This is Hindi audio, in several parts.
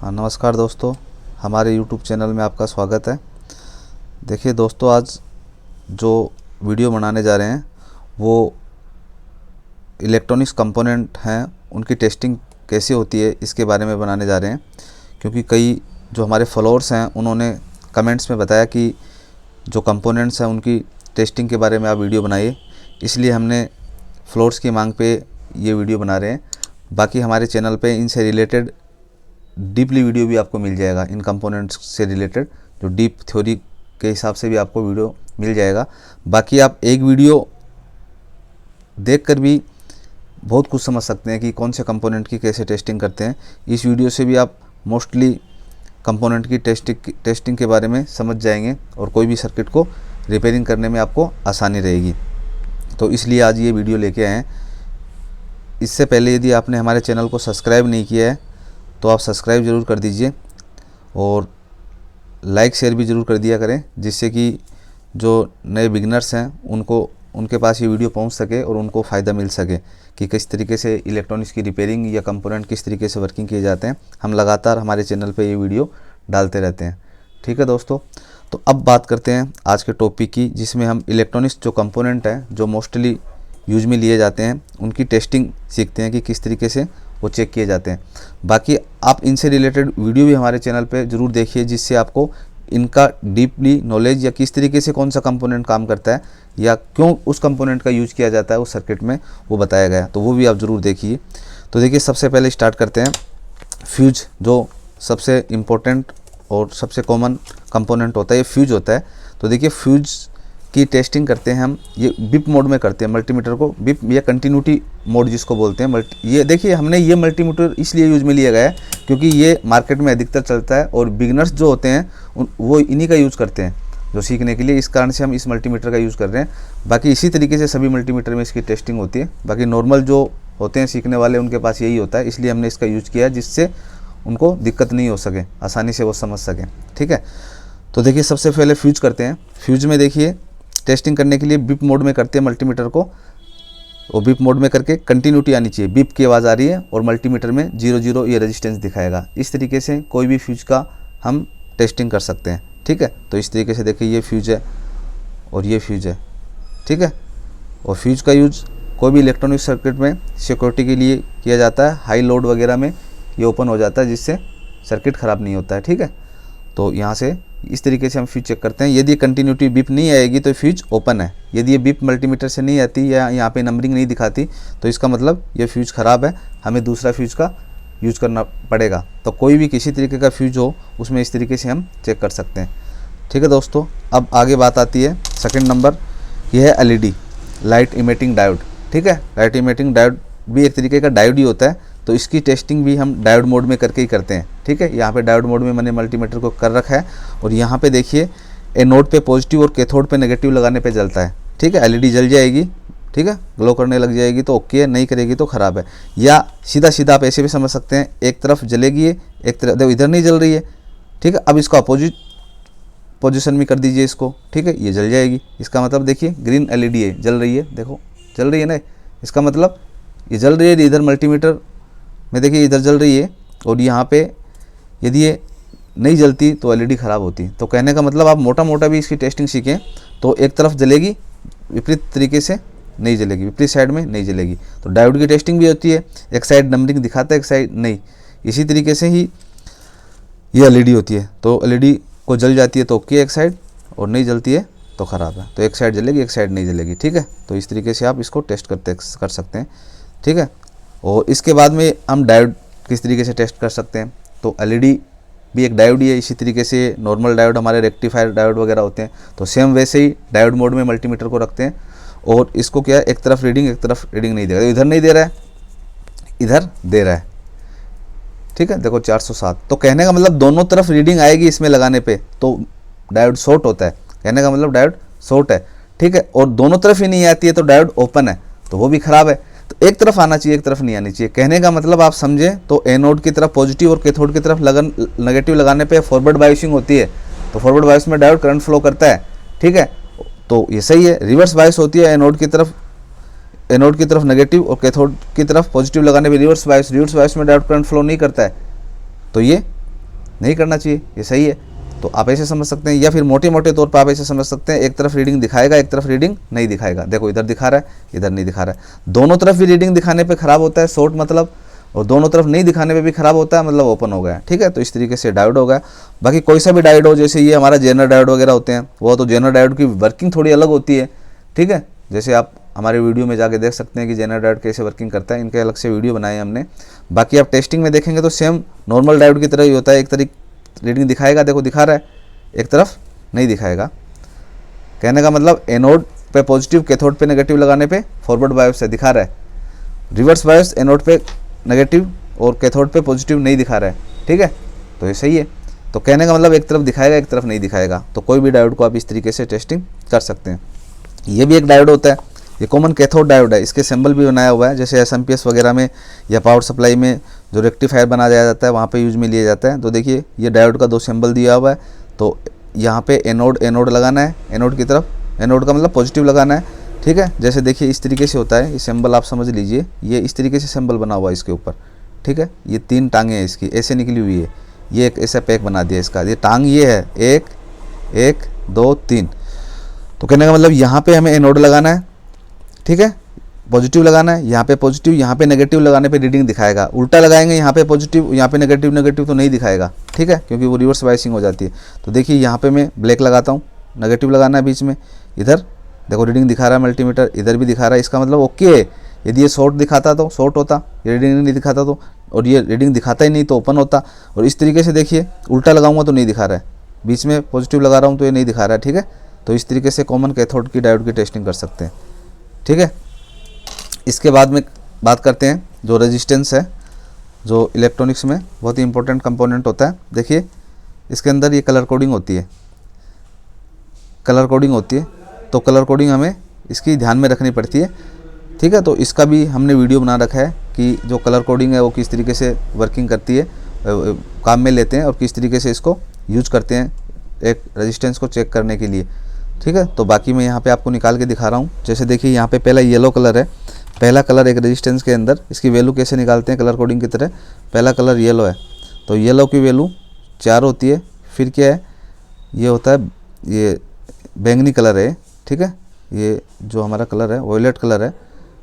हाँ, नमस्कार दोस्तों, हमारे YouTube चैनल में आपका स्वागत है। देखिए दोस्तों, आज जो वीडियो बनाने जा रहे हैं वो इलेक्ट्रॉनिक्स कंपोनेंट हैं, उनकी टेस्टिंग कैसे होती है इसके बारे में बनाने जा रहे हैं। क्योंकि कई जो हमारे फॉलोअर्स हैं उन्होंने कमेंट्स में बताया कि जो कंपोनेंट्स हैं उनकी टेस्टिंग के बारे में आप वीडियो बनाइए, इसलिए हमने फॉलोअर्स की मांग पे ये वीडियो बना रहे हैं। बाकी हमारे चैनल पे इनसे रिलेटेड डीपली वीडियो भी आपको मिल जाएगा, इन कंपोनेंट्स से रिलेटेड जो डीप थ्योरी के हिसाब से भी आपको वीडियो मिल जाएगा। बाकी आप एक वीडियो देखकर भी बहुत कुछ समझ सकते हैं कि कौन से कंपोनेंट की कैसे टेस्टिंग करते हैं। इस वीडियो से भी आप मोस्टली कंपोनेंट की टेस्टिंग के बारे में समझ जाएंगे और कोई भी सर्किट को रिपेयरिंग करने में आपको आसानी रहेगी। तो इसलिए आज ये वीडियो लेके आए हैं। इससे पहले यदि आपने हमारे चैनल को सब्सक्राइब नहीं किया है तो आप सब्सक्राइब ज़रूर कर दीजिए और लाइक शेयर भी ज़रूर कर दिया करें, जिससे कि जो नए बिगनर्स हैं उनके पास ये वीडियो पहुंच सके और उनको फ़ायदा मिल सके कि किस तरीके से इलेक्ट्रॉनिक्स की रिपेयरिंग या कंपोनेंट किस तरीके से वर्किंग किए जाते हैं। हम लगातार हमारे चैनल पे ये वीडियो डालते रहते हैं। ठीक है दोस्तों, तो अब बात करते हैं आज के टॉपिक की, जिसमें हम इलेक्ट्रॉनिक्स जो कंपोनेंट हैं जो मोस्टली यूज में लिए जाते हैं उनकी टेस्टिंग सीखते हैं कि किस तरीके से वो चेक किए जाते हैं। बाकी आप इनसे रिलेटेड वीडियो भी हमारे चैनल पे ज़रूर देखिए, जिससे आपको इनका डीपली नॉलेज या किस तरीके से कौन सा कंपोनेंट काम करता है या क्यों उस कंपोनेंट का यूज़ किया जाता है उस सर्किट में, वो बताया गया है, तो वो भी आप ज़रूर देखिए। तो देखिए, सबसे पहले स्टार्ट करते हैं फ्यूज, जो सबसे इम्पोर्टेंट और सबसे कॉमन कंपोनेंट होता है, ये फ्यूज होता है। तो देखिए, फ्यूज की टेस्टिंग करते हैं हम, ये बिप मोड में करते हैं। मल्टीमीटर को बिप या कंटिन्यूटी मोड जिसको बोलते हैं, ये देखिए हमने ये मल्टीमीटर इसलिए यूज में लिया गया है क्योंकि ये मार्केट में अधिकतर चलता है और बिगनर्स जो होते हैं वो इन्हीं का यूज़ करते हैं जो सीखने के लिए। इस कारण से हम इस मल्टीमीटर का यूज़ कर रहे हैं। बाकी इसी तरीके से सभी मल्टीमीटर में इसकी टेस्टिंग होती है। बाकी नॉर्मल जो होते हैं सीखने वाले उनके पास यही होता है, इसलिए हमने इसका यूज़ किया है जिससे उनको दिक्कत नहीं हो सके, आसानी से वो समझ सकें। ठीक है, तो देखिए सबसे पहले फ्यूज करते हैं। फ्यूज में देखिए टेस्टिंग करने के लिए बिप मोड में करते हैं मल्टीमीटर को, और बिप मोड में करके कंटिन्यूटी आनी चाहिए, बिप की आवाज़ आ रही है और मल्टीमीटर में 0 ये रेजिस्टेंस दिखाएगा। इस तरीके से कोई भी फ्यूज का हम टेस्टिंग कर सकते हैं। ठीक है, तो इस तरीके से देखिए ये फ्यूज है और ये फ्यूज है। ठीक है, और फ्यूज का यूज कोई भी इलेक्ट्रॉनिक सर्किट में सिक्योरिटी के लिए किया जाता है। हाई लोड वगैरह में ये ओपन हो जाता है जिससे सर्किट ख़राब नहीं होता है। ठीक है, तो यहाँ से इस तरीके से हम फ्यूज चेक करते हैं। यदि कंटिन्यूटी बिप नहीं आएगी तो फ्यूज ओपन है। यदि ये बिप मल्टीमीटर से नहीं आती या यहाँ पे नंबरिंग नहीं दिखाती तो इसका मतलब ये फ्यूज ख़राब है, हमें दूसरा फ्यूज का यूज करना पड़ेगा। तो कोई भी किसी तरीके का फ्यूज हो उसमें इस तरीके से हम चेक कर सकते हैं। ठीक है दोस्तों, अब आगे बात आती है सेकेंड नंबर, यह है LED, लाइट इमिटिंग डायोड। ठीक है, लाइट इमिटिंग डायोड भी एक तरीके का डायोड ही होता है, तो इसकी टेस्टिंग भी हम डायोड मोड में करके ही करते हैं। ठीक है, यहाँ पे डायोड मोड में मैंने मल्टीमीटर को कर रखा है और यहाँ पे देखिए एनोड पे पॉजिटिव और कैथोड पे नेगेटिव लगाने पे जलता है। ठीक है, LED जल जाएगी, ठीक है, ग्लो करने लग जाएगी तो ओके है, नहीं करेगी तो ख़राब है। या सीधा सीधा आप ऐसे भी समझ सकते हैं, एक तरफ जलेगी एक तरफ, देखो इधर नहीं जल रही है। ठीक है, अब इसको अपोजिट पोजीशन में कर दीजिए इसको। ठीक है, ये जल जाएगी। इसका मतलब देखिए ग्रीन LED है, जल रही है, देखो जल रही है ना, इसका मतलब ये जल रही है। इधर मल्टीमीटर में देखिए इधर जल रही है और यहाँ पे यदि ये नहीं जलती तो LED ख़राब होती। तो कहने का मतलब आप मोटा मोटा भी इसकी टेस्टिंग सीखें तो एक तरफ जलेगी, विपरीत तरीके से नहीं जलेगी, विपरीत साइड में नहीं जलेगी। तो डायोड की टेस्टिंग भी होती है, एक साइड नंबरिंग दिखाता है, एक साइड नहीं। इसी तरीके से ही ये LED होती है, तो LED को जल जाती है तो ओके एक साइड, और नहीं जलती है तो ख़राब है। तो एक साइड जलेगी एक साइड नहीं जलेगी। ठीक है, तो इस तरीके से आप इसको टेस्ट कर सकते हैं। ठीक है, और इसके बाद में हम डायोड किस तरीके से टेस्ट कर सकते हैं, तो LED भी एक डायोड ही है। इसी तरीके से नॉर्मल डायोड हमारे रेक्टिफायर डायोड वगैरह होते हैं, तो सेम वैसे ही डायोड मोड में मल्टीमीटर को रखते हैं और इसको क्या है, एक तरफ रीडिंग नहीं देगा। इधर नहीं दे रहा है, इधर दे रहा है। ठीक है, देखो 407, तो कहने का मतलब दोनों तरफ रीडिंग आएगी इसमें लगाने पे तो डायोड शॉर्ट होता है। कहने का मतलब डायोड शॉर्ट है। ठीक है, और दोनों तरफ ही नहीं आती है तो डायोड ओपन है, तो वो भी ख़राब है। तो एक तरफ आना चाहिए, एक तरफ नहीं आनी चाहिए। कहने का मतलब आप समझें तो एनोड की तरफ पॉजिटिव और कैथोड की तरफ नेगेटिव लगाने पे फॉरवर्ड बायसिंग होती है, तो फॉरवर्ड बायस में डायोड करंट फ्लो करता है। ठीक है, तो ये सही है। रिवर्स बायस होती है, एनोड की तरफ नेगेटिव और कैथोड की तरफ पॉजिटिव लगाने पे रिवर्स बायस में डायोड करंट फ्लो नहीं करता है, तो ये नहीं करना चाहिए, ये सही है। तो आप ऐसे समझ सकते हैं, या फिर मोटे मोटे तौर पर आप ऐसे समझ सकते हैं, एक तरफ रीडिंग दिखाएगा, एक तरफ रीडिंग नहीं दिखाएगा। देखो इधर दिखा रहा है, इधर नहीं दिखा रहा है। दोनों तरफ भी रीडिंग दिखाने पे ख़राब होता है शॉर्ट मतलब, और दोनों तरफ नहीं दिखाने पे भी ख़राब होता है मतलब ओपन हो गया। ठीक है, तो इस तरीके से डायोड हो गया। बाकी कोई सा भी डायोड हो, जैसे ये हमारा जेनर डायोड वगैरह होते हैं, वो तो जेनर डायोड की वर्किंग थोड़ी अलग होती है। ठीक है, जैसे आप हमारे वीडियो में जाके देख सकते हैं कि जेनर डायोड कैसे वर्किंग करता है, इनके अलग से वीडियो बनाए हैं हमने। बाकी आप टेस्टिंग में देखेंगे तो सेम नॉर्मल डायोड की तरह ही होता है। एक तरफ रीडिंग दिखाएगा, देखो दिखा रहा है, एक तरफ नहीं दिखाएगा। कहने का मतलब एनोड पे पॉजिटिव, कैथोड पे नेगेटिव लगाने पे फॉरवर्ड बायस है, दिखा रहा है। रिवर्स बायस एनोड पे नेगेटिव और कैथोड पे पॉजिटिव नहीं दिखा रहा है। ठीक है, तो ये सही है। तो कहने का मतलब एक तरफ दिखाएगा, एक तरफ नहीं दिखाएगा। तो कोई भी डायोड को आप इस तरीके से टेस्टिंग कर सकते हैं। ये भी एक डायोड होता है, ये कॉमन कैथोड डायोड है। इसके सिंबल भी बनाया हुआ है, जैसे एसएमपीएस वगैरह में या पावर सप्लाई में जो रेक्टिफायर बनाया जाता है वहाँ पे यूज में लिया जाता है। तो देखिए ये डायोड का 2 सिंबल दिया हुआ है। तो यहाँ पे एनोड लगाना है, एनोड की तरफ, एनोड का मतलब पॉजिटिव लगाना है। ठीक है, जैसे देखिए इस तरीके से होता है, ये सिंबल आप समझ लीजिए, ये इस तरीके से सिंबल बना हुआ है इसके ऊपर। ठीक है, ये 3 टांगें हैं इसकी, ऐसे निकली हुई है, ये एक ऐसा पैक बना दिया इसका। ये टांग ये है, 1 2 3। तो कहने का मतलब यहाँ पे हमें एनोड लगाना है। ठीक है, पॉजिटिव लगाना है, यहाँ पे पॉजिटिव, यहाँ पे नेगेटिव लगाने पे रीडिंग दिखाएगा। उल्टा लगाएंगे, यहाँ पे पॉजिटिव, यहाँ पे नेगेटिव तो नहीं दिखाएगा। ठीक है, क्योंकि वो रिवर्स बायसिंग हो जाती है। तो देखिए यहाँ पे मैं ब्लैक लगाता हूँ, नेगेटिव लगाना है बीच में। इधर देखो रीडिंग दिखा रहा है मल्टीमीटर, इधर भी दिखा रहा है, इसका मतलब ओके है। यदि ये शॉर्ट दिखाता तो शॉर्ट होता, ये रीडिंग नहीं दिखाता तो, और ये रीडिंग दिखाता ही नहीं तो ओपन होता। और इस तरीके से देखिए उल्टा लगाऊंगा तो नहीं दिखा रहा है, बीच में पॉजिटिव लगा रहा हूँ तो ये नहीं दिखा रहा है। ठीक है, तो इस तरीके से कॉमन कैथोड की डायोड की टेस्टिंग कर सकते हैं। ठीक है, इसके बाद में बात करते हैं जो रेजिस्टेंस है, जो इलेक्ट्रॉनिक्स में बहुत ही इंपॉर्टेंट कंपोनेंट होता है। देखिए इसके अंदर ये कलर कोडिंग होती है, कलर कोडिंग होती है। तो कलर कोडिंग हमें इसकी ध्यान में रखनी पड़ती है। ठीक है, तो इसका भी हमने वीडियो बना रखा है कि जो कलर कोडिंग है वो किस तरीके से वर्किंग करती है, काम में लेते हैं और किस तरीके से इसको यूज करते हैं एक रेजिस्टेंस को चेक करने के लिए। ठीक है, तो बाकी मैं यहाँ पे आपको निकाल के दिखा रहा हूँ। जैसे देखिए यहाँ पे पहला येलो कलर है, पहला कलर एक रेजिस्टेंस के अंदर, इसकी वैल्यू कैसे निकालते हैं कलर कोडिंग की तरह। पहला कलर येलो है, तो येलो की वैल्यू 4 होती है। फिर क्या है, ये होता है, ये बैंगनी कलर है। ठीक है, ये जो हमारा कलर है वॉयलेट कलर है।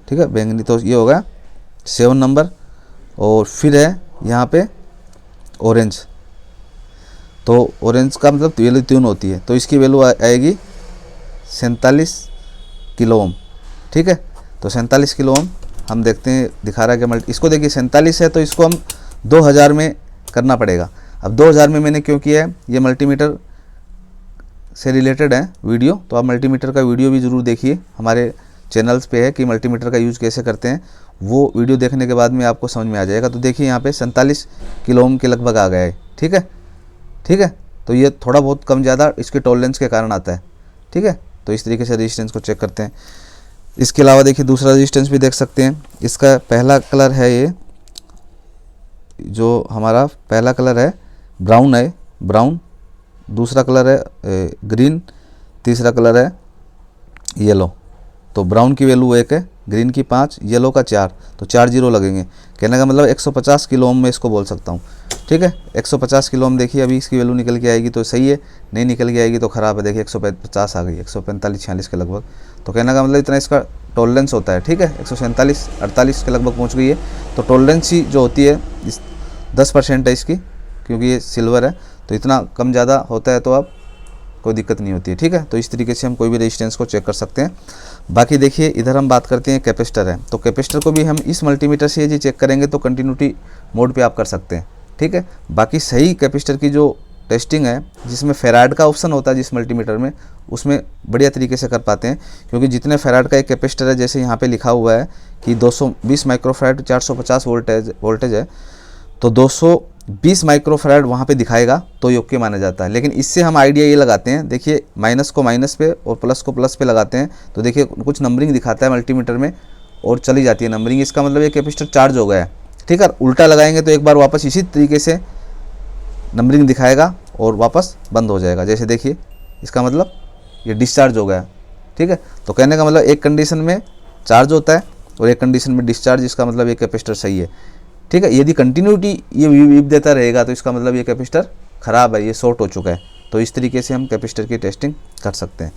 ठीक है, बैंगनी, तो ये होगा 7 नंबर। और फिर है यहाँ पे ऑरेंज, तो ऑरेंज का मतलब वैल्यू 3 होती है, तो इसकी वैल्यू आएगी 47 किलो ओम। ठीक है, तो 47 किलो ओम हम देखते हैं, दिखा रहा है कि इसको देखिए 47 है तो इसको हम 2000 में करना पड़ेगा। अब 2000 में मैंने क्यों किया है, ये मल्टीमीटर से रिलेटेड है वीडियो, तो आप मल्टीमीटर का वीडियो भी ज़रूर देखिए, हमारे चैनल्स पे है कि मल्टीमीटर का यूज़ कैसे करते हैं। वो वीडियो देखने के बाद में आपको समझ में आ जाएगा। तो देखिए यहाँ पे 47 किलो ओम के लगभग आ गया है। ठीक है, ठीक है, तो ये थोड़ा बहुत कम ज़्यादा इसके टॉलरेंस के कारण आता है। ठीक है, तो इस तरीके से रेजिस्टेंस को चेक करते हैं। इसके अलावा देखिए दूसरा रेजिस्टेंस भी देख सकते हैं। इसका पहला कलर है, ये जो हमारा पहला कलर है ब्राउन है, ब्राउन। दूसरा कलर है ग्रीन, तीसरा कलर है येलो। तो ब्राउन की वैल्यू 1 है, ग्रीन की 5, येलो का 4, तो 4 जीरो लगेंगे। कहने का मतलब 150 किलो ओम में इसको बोल सकता हूँ। ठीक है, 150 किलो ओम देखिए अभी इसकी वैल्यू निकल के आएगी तो सही है, नहीं निकल के आएगी तो ख़राब है। देखिए 150 आ गई, 145-46 के लगभग। तो कहने का मतलब इतना इसका टॉलरेंस होता है। ठीक है, 147-48 के लगभग पहुँच गई है। तो टॉलरेंस ही जो होती है 10% है इसकी, क्योंकि ये सिल्वर है, तो इतना कम ज़्यादा होता है तो अब कोई दिक्कत नहीं होती है। ठीक है, तो इस तरीके से हम कोई भी रेजिस्टेंस को चेक कर सकते हैं। बाकी देखिए इधर हम बात करते हैं कैपेसिटर है, तो कैपेसिटर को भी हम इस मल्टीमीटर से यदि चेक करेंगे तो कंटिन्यूटी मोड पे आप कर सकते हैं। ठीक है, बाकी सही कैपेसिटर की जो टेस्टिंग है, जिसमें फेराड का ऑप्शन होता है जिस मल्टीमीटर में, उसमें बढ़िया तरीके से कर पाते हैं। क्योंकि जितने फेराड का एक कैपेसिटर है, जैसे यहाँ पे लिखा हुआ है कि 220 माइक्रोफैराड 450 वोल्टेज है, तो 220 माइक्रोफैराड वहाँ पे दिखाएगा तो ये ओके माना जाता है। लेकिन इससे हम आइडिया ये लगाते हैं, देखिए माइनस को माइनस पे और प्लस को प्लस पे लगाते हैं, तो देखिए कुछ नंबरिंग दिखाता है मल्टीमीटर में और चली जाती है नंबरिंग। इसका मतलब ये कैपेसिटर चार्ज हो गया है। ठीक है, उल्टा लगाएंगे तो एक बार वापस इसी तरीके से नंबरिंग दिखाएगा और वापस बंद हो जाएगा। जैसे देखिए इसका मतलब ये डिस्चार्ज हो गया। ठीक है, तो कहने का मतलब एक कंडीशन में चार्ज होता है और एक कंडीशन में डिस्चार्ज, इसका मतलब ये कैपेसिटर सही है। ठीक है, यदि कंटिन्यूटी ये वीप देता रहेगा तो इसका मतलब ये कैपेसिटर ख़राब है, ये शॉर्ट हो चुका है। तो इस तरीके से हम कैपेसिटर की टेस्टिंग कर सकते हैं।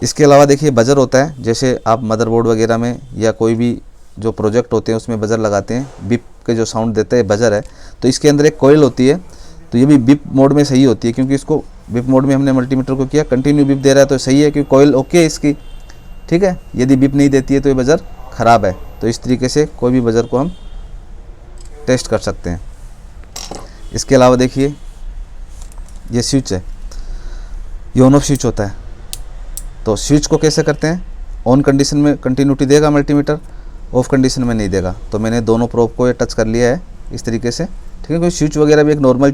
इसके अलावा देखिए बजर होता है, जैसे आप मदरबोर्ड वगैरह में या कोई भी जो प्रोजेक्ट होते हैं उसमें बजर लगाते हैं, बिप के जो साउंड देते हैं बजर है। तो इसके अंदर एक कोयल होती है, तो ये भी बिप मोड में सही होती है, क्योंकि इसको बिप मोड में हमने मल्टीमीटर को किया, कंटिन्यू बिप दे रहा है तो सही है, क्योंकि कोयल ओके है इसकी, ठीक है। यदि बिप नहीं देती है तो ये बजर ख़राब है। तो इस तरीके से कोई भी बजर को हम टेस्ट कर सकते हैं। इसके अलावा देखिए ये स्विच है, ये ऑन ऑफ स्विच होता है। तो स्विच को कैसे करते हैं, ऑन कंडीशन में कंटिन्यूटी देगा मल्टीमीटर, ऑफ कंडीशन में नहीं देगा। तो मैंने दोनों प्रोब को ये टच कर लिया है इस तरीके से, ठीक है। कोई स्विच वगैरह भी एक नॉर्मल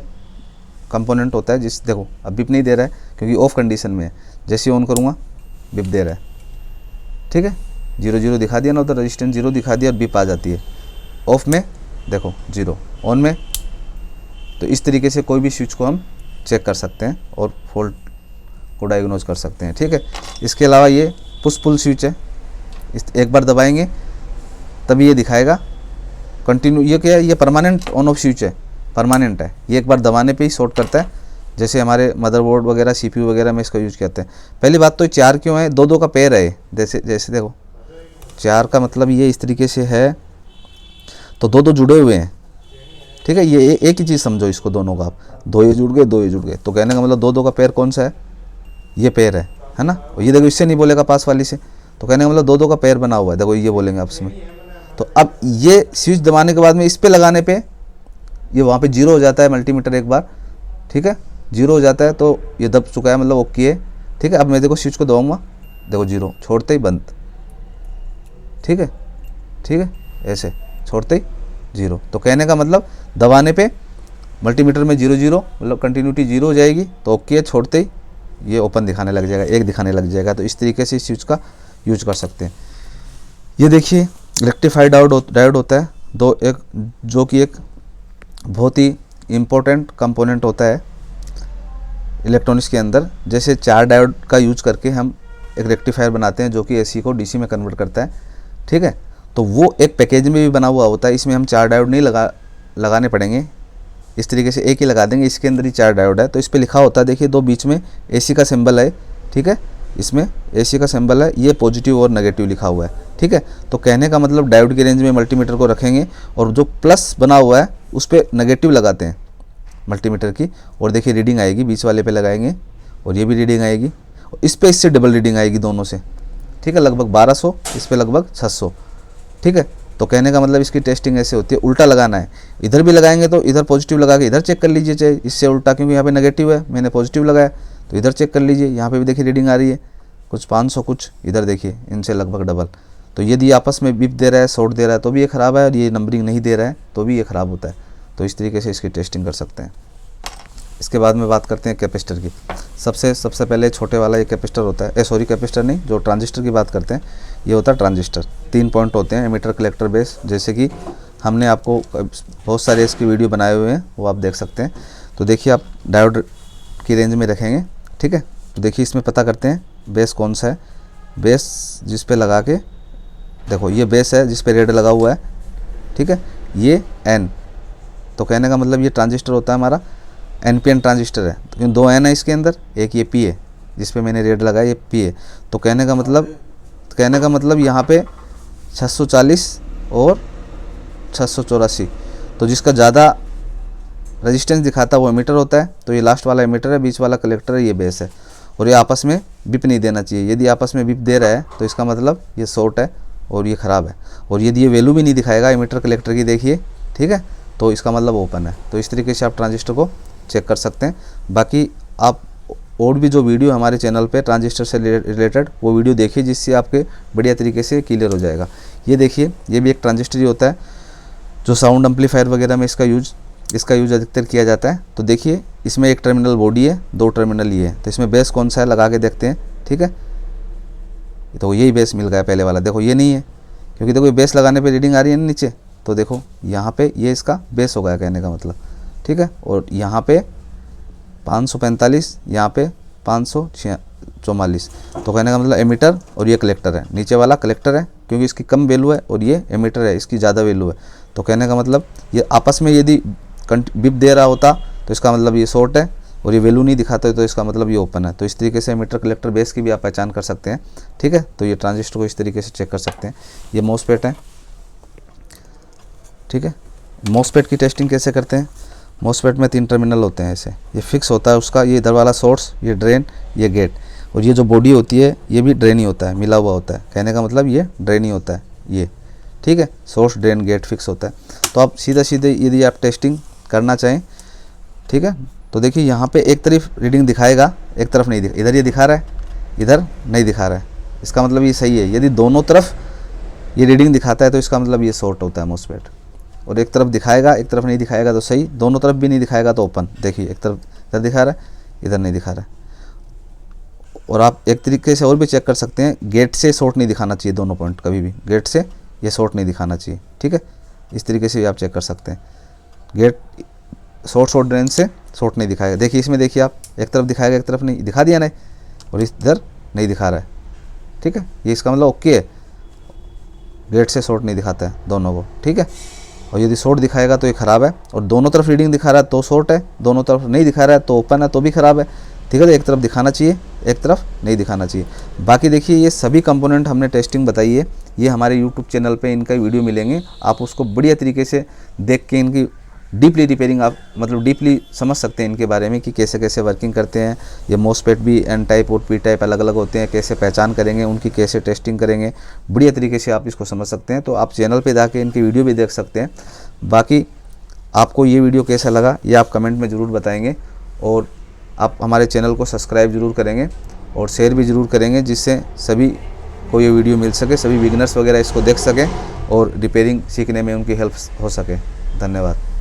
कंपोनेंट होता है, जिस देखो अब बिप नहीं दे रहा है क्योंकि ऑफ कंडीशन में है। जैसे ऑन करूँगा बिप दे रहा है, ठीक है। 0 0 दिखा दिया ना, उधर रजिस्टेंस 0 दिखा दिया और बिप आ जाती है। ऑफ में देखो 0, ऑन में। तो इस तरीके से कोई भी स्विच को हम चेक कर सकते हैं और फॉल्ट को डायग्नोज कर सकते हैं, ठीक है। इसके अलावा ये पुश पुल स्विच है, इस एक बार दबाएंगे तभी ये दिखाएगा कंटिन्यू। ये क्या है, ये परमानेंट ऑन ऑफ स्विच है, परमानेंट है। ये एक बार दबाने पे ही शॉर्ट करता है, जैसे हमारे मदरबोर्ड वगैरह सीपीयू वगैरह में इसका यूज करते हैं। पहली बात तो 4 क्यों है, 2 2 का पेयर है। जैसे देखो 4 का मतलब ये इस तरीके से है, तो 2 2 जुड़े हुए हैं, ठीक है। ये एक ही चीज़ समझो इसको, दोनों का आप 2 ये जुड़ गए 2 ये जुड़ गए। तो कहने का मतलब 2 2 का पेयर कौन सा है, ये पेयर है ना। और ये देखो इससे नहीं बोलेगा पास वाली से, तो कहने का मतलब 2 2 का पेयर बना हुआ है, देखो ये बोलेंगे आपस में। तो अब ये स्विच दबाने के बाद में इस पे लगाने पे ये वहाँ पे 0 हो जाता है मल्टीमीटर एक बार, ठीक है। 0 हो जाता है तो ये दब चुका है, मतलब ओके है, ठीक है। अब मैं देखो स्विच को दबाऊंगा, देखो 0 छोड़ते ही बंद, ठीक है, ठीक है। ऐसे छोड़ते ही 0। तो कहने का मतलब दबाने पे मल्टीमीटर में 0 0 मतलब कंटिन्यूटी 0 हो जाएगी, तो ओके है। छोड़ते ही ये ओपन दिखाने लग जाएगा, 1 दिखाने लग जाएगा। तो इस तरीके से इस स्विच का यूज कर सकते हैं। ये देखिए रेक्टिफाइड डायोड होता है, जो कि एक बहुत ही इम्पोर्टेंट कंपोनेंट होता है इलेक्ट्रॉनिक्स के अंदर। जैसे 4 डायोड का यूज करके हम एक रेक्टिफायर बनाते हैं जो कि एसी को डीसी में कन्वर्ट करता है, ठीक है। तो वो एक पैकेज में भी बना हुआ होता है, इसमें हम 4 डायोड नहीं लगाने पड़ेंगे, इस तरीके से एक ही लगा देंगे। इसके अंदर ही 4 डायोड है। तो इस पर लिखा होता है, देखिए 2 बीच में एसी का सिंबल है, ठीक है। इसमें एसी का सिंबल है, ये पॉजिटिव और नेगेटिव लिखा हुआ है, ठीक है। तो कहने का मतलब डायोड की रेंज में मल्टीमीटर को रखेंगे और जो प्लस बना हुआ है उस पर नेगेटिव लगाते हैं मल्टीमीटर की, और देखिए रीडिंग आएगी। बीच वाले पे लगाएंगे और ये भी रीडिंग आएगी, और इस पर इससे डबल रीडिंग आएगी दोनों से, ठीक है। लगभग 1200, इस पर लगभग 600, ठीक है। तो कहने का मतलब इसकी टेस्टिंग ऐसे होती है, उल्टा लगाना है। इधर भी लगाएंगे तो इधर पॉजिटिव लगा के इधर चेक कर लीजिए, चाहे इससे उल्टा, क्योंकि यहाँ पे नेगेटिव है, मैंने पॉजिटिव लगाया तो इधर चेक कर लीजिए। यहाँ पे भी देखिए रीडिंग आ रही है, कुछ 500, कुछ इधर देखिए इनसे लगभग डबल। तो यदि आपस में बिप दे रहा है, शॉर्ट दे रहा है तो भी ये ख़राब है, और ये नंबरिंग नहीं दे रहा है तो भी ये ख़राब होता है। तो इस तरीके से इसकी टेस्टिंग कर सकते हैं। इसके बाद में बात करते हैं कैपेसिटर की। सबसे पहले छोटे वाला ये कैपेसिटर होता है, कैपेसिटर नहीं, जो ट्रांजिस्टर की बात करते हैं, ये होता है ट्रांजिस्टर। 3 पॉइंट होते हैं, एमिटर, कलेक्टर, बेस। जैसे कि हमने आपको बहुत सारे इसकी वीडियो बनाए हुए हैं, वो आप देख सकते हैं। तो देखिए आप डायोड की रेंज में रखेंगे, ठीक है। तो देखिए इसमें पता करते हैं बेस कौन सा है। बेस जिस पे लगा के देखो, ये बेस है जिस पे रेड लगा हुआ है, ठीक है। ये एन, तो कहने का मतलब ये ट्रांजिस्टर होता है हमारा NPN ट्रांजिस्टर है, क्योंकि 2 N है इसके अंदर, एक ये P है जिस पे मैंने रेड लगाया, ये P है। तो कहने का मतलब यहाँ पे 640 और 684, तो जिसका ज़्यादा रेजिस्टेंस दिखाता है वो एमीटर होता है। तो ये लास्ट वाला एमीटर है, बीच वाला कलेक्टर है, ये बेस है। और ये आपस में बिप नहीं देना चाहिए। यदि आपस में बिप दे रहा है तो इसका मतलब ये शॉर्ट है और ये ख़राब है। और यदि ये वैल्यू भी नहीं दिखाएगा एमीटर कलेक्टर की, देखिए, ठीक है, तो इसका मतलब ओपन है। तो इस तरीके से आप ट्रांजिस्टर को चेक कर सकते हैं। बाकी आप और भी जो वीडियो हमारे चैनल पे ट्रांजिस्टर से रिलेटेड, वो वीडियो देखिए, जिससे आपके बढ़िया तरीके से क्लियर हो जाएगा। ये देखिए, ये भी एक ट्रांजिस्टर ही होता है, जो साउंड एम्पलीफायर वगैरह में इसका यूज अधिकतर किया जाता है। तो देखिए इसमें एक टर्मिनल बॉडी है, 2 टर्मिनल ये है। तो इसमें बेस कौन सा है लगा के देखते हैं, ठीक है। तो यही बेस मिल गया पहले वाला, देखो ये नहीं है, क्योंकि देखो ये बेस लगाने पे रीडिंग आ रही है ना नीचे। तो देखो यहाँ पे ये इसका बेस हो गया कहने का मतलब, ठीक है। और यहाँ पे 545, यहाँ पे 544। तो कहने का मतलब एमीटर और ये कलेक्टर है, नीचे वाला कलेक्टर है क्योंकि इसकी कम वैल्यू है, और ये एमीटर है, इसकी ज़्यादा वैल्यू है। तो कहने का मतलब ये आपस में यदि बिप दे रहा होता तो इसका मतलब ये शॉर्ट है, और ये वैल्यू नहीं दिखाता है तो इसका मतलब ये ओपन है। तो इस तरीके से एमिटर कलेक्टर बेस की भी आप पहचान कर सकते हैं, ठीक है। तो ये ट्रांजिस्टर को इस तरीके से चेक कर सकते हैं। ये मॉसफेट है, ठीक है। मॉसफेट की टेस्टिंग कैसे करते हैं? मॉसफेट में 3 टर्मिनल होते हैं ऐसे, ये फिक्स होता है उसका, ये इधर वाला सोर्स, ये ड्रेन, ये गेट, और ये जो बॉडी होती है ये भी ड्रेन ही होता है, मिला हुआ होता है। कहने का मतलब ये ड्रेन ही होता है ये, ठीक है। सोर्स ड्रेन गेट फिक्स होता है। तो आप सीधा सीधे यदि आप टेस्टिंग करना चाहें, ठीक है, तो देखिए यहाँ पे एक तरफ रीडिंग दिखाएगा, एक तरफ नहीं दिखा, इधर ये दिखा रहा है, इधर नहीं दिखा रहा है, इसका मतलब ये सही है। यदि दोनों तरफ ये रीडिंग दिखाता है तो इसका मतलब ये शॉर्ट होता है मॉसफेट। और एक तरफ दिखाएगा, एक तरफ नहीं दिखाएगा तो सही, दोनों तरफ भी नहीं दिखाएगा तो ओपन। देखिए एक तरफ इधर दिखा रहा है, इधर नहीं दिखा रहा है। और आप एक तरीके से और भी चेक कर सकते हैं, गेट से शॉर्ट नहीं दिखाना चाहिए दोनों पॉइंट, कभी भी गेट से ये शॉर्ट नहीं दिखाना चाहिए, ठीक है। इस तरीके से भी आप चेक कर सकते हैं, गेट शॉर्ट ड्रेन से शॉर्ट नहीं दिखाएगा। देखिए इसमें देखिए आप, एक तरफ दिखाएगा, एक तरफ नहीं दिखा दिया नहीं, और इधर नहीं दिखा रहा है, ठीक है। ये इसका मतलब ओके है, गेट से शॉर्ट नहीं दिखाता है दोनों को, ठीक है। और यदि शॉर्ट दिखाएगा तो ये ख़राब है, और दोनों तरफ रीडिंग दिखा रहा है तो शॉर्ट है, दोनों तरफ नहीं दिखा रहा है तो ओपन है, तो भी ख़राब है, ठीक है। तो एक तरफ दिखाना चाहिए, एक तरफ नहीं दिखाना चाहिए। बाकी देखिए ये सभी कंपोनेंट हमने टेस्टिंग बताई है, ये हमारे यूट्यूब चैनल पे इनका वीडियो मिलेंगे, आप उसको बढ़िया तरीके से देख के इनकी डीपली रिपेयरिंग आप मतलब डीपली समझ सकते हैं इनके बारे में कि कैसे कैसे वर्किंग करते हैं। ये मॉसफेट भी एन टाइप और पी टाइप अलग अलग होते हैं, कैसे पहचान करेंगे, उनकी कैसे टेस्टिंग करेंगे, बढ़िया तरीके से आप इसको समझ सकते हैं। तो आप चैनल पे जाके इनकी वीडियो भी देख सकते हैं। बाकी आपको ये वीडियो कैसा लगा ये आप कमेंट में ज़रूर बताएंगे, और आप हमारे चैनल को सब्सक्राइब ज़रूर करेंगे और शेयर भी ज़रूर करेंगे, जिससे सभी को ये वीडियो मिल सके, सभी बिगिनर्स वगैरह इसको देख सकें और रिपेयरिंग सीखने में उनकी हेल्प हो सके। धन्यवाद।